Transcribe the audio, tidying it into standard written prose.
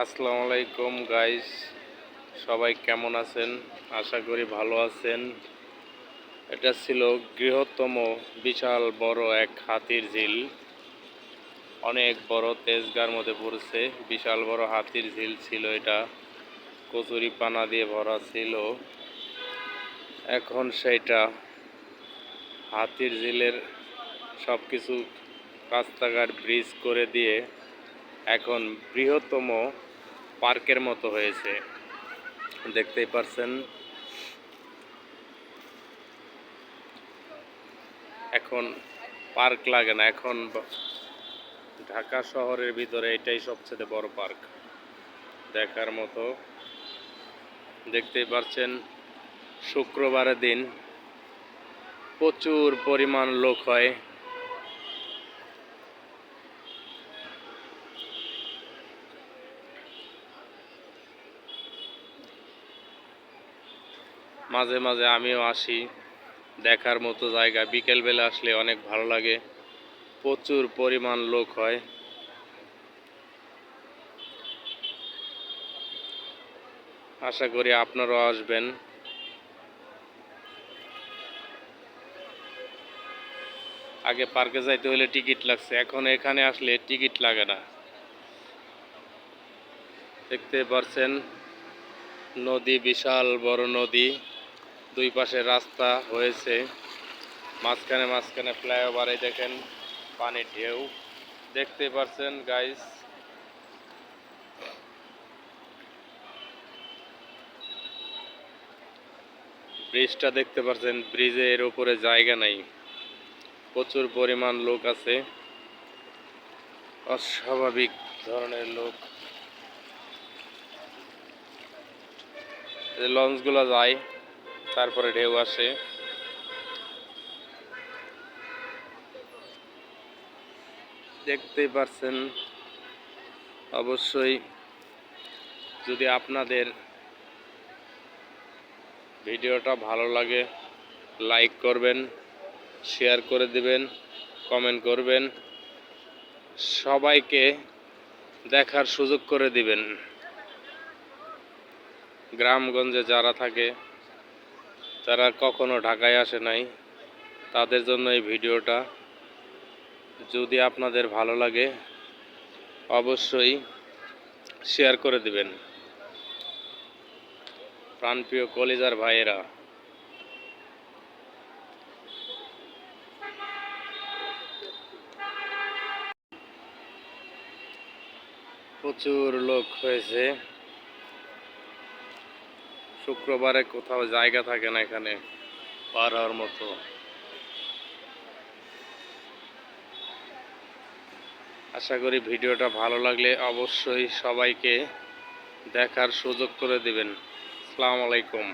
আসসালামু আলাইকুম গাইস, সবাই কেমন আছেন? আশা করি ভালো আছেন। এটা ছিল বৃহত্তম বিশাল বড় এক হাতির ঝিল। অনেক বড়, তেজগাঁর মধ্যে পড়ছে। বিশাল বড় হাতির ঝিল ছিল এটা। কচুরি পানা দিয়ে ভরা ছিল। এখন সেইটা হাতির ঝিলের সব কিছু রাস্তাঘাট ব্রিজ করে দিয়ে এখন বৃহত্তম পার্কের মতো হয়েছে। দেখতেই পারছেন। এখন পার্ক লাগে না, এখন ঢাকা শহরের ভিতরে এটাই সবচেয়ে বড় পার্ক দেখার মতো। দেখতেই পারছেন, শুক্রবারের দিন প্রচুর পরিমাণ লোক হয়। মাঝে মাঝে আমিও আসি, দেখার মতো জায়গা। বিকেলবেলা আসলে অনেক ভালো লাগে, প্রচুর পরিমাণ লোক হয়। আশা করি আপনারাও আসবেন। আগে পার্কে যাইতে হলে টিকিট লাগছে, এখন এখানে আসলে টিকিট লাগে না। দেখতে পারছেন নদী, বিশাল বড় নদী, দুই পাশে রাস্তা হয়েছে, মাঝখানে মাঝখানে ফ্লাইওভার। এই দেখেন পানির ঢেউ, দেখতে পারছেন গাইস। ব্রিজটা দেখতে পারছেন, ব্রিজের উপরে জায়গা নাই, প্রচুর পরিমাণ লোক আছে, অস্বাভাবিক ধরনের লোক। লঞ্চগুলো যায়, তারপরে ঢেউ আসে। দেখতেই পারছেন। অবশ্যই যদি আপনাদের ভিডিওটা ভালো লাগে, লাইক করবেন, শেয়ার করে দিবেন, কমেন্ট করবেন, সবাইকে দেখার সুযোগ করে দিবেন। গ্রামগঞ্জে যারা থাকে, তারা কখনো ঢাকায় আসে নাই, তাদের জন্য এই ভিডিওটা। যদি আপনাদের ভালো লাগে অবশ্যই শেয়ার করে দিবেন। প্রাণপ্রিয় কলিজার ভাইয়েরা, প্রচুর লোক হয়েছে। শুক্রবারে কোথাও জায়গা থাকে না এখানে পার হওয়ার মতো। আশা করি ভিডিওটা ভালো লাগলে অবশ্যই সবাইকে দেখার সুযোগ করে দিবেন। আসসালামু আলাইকুম।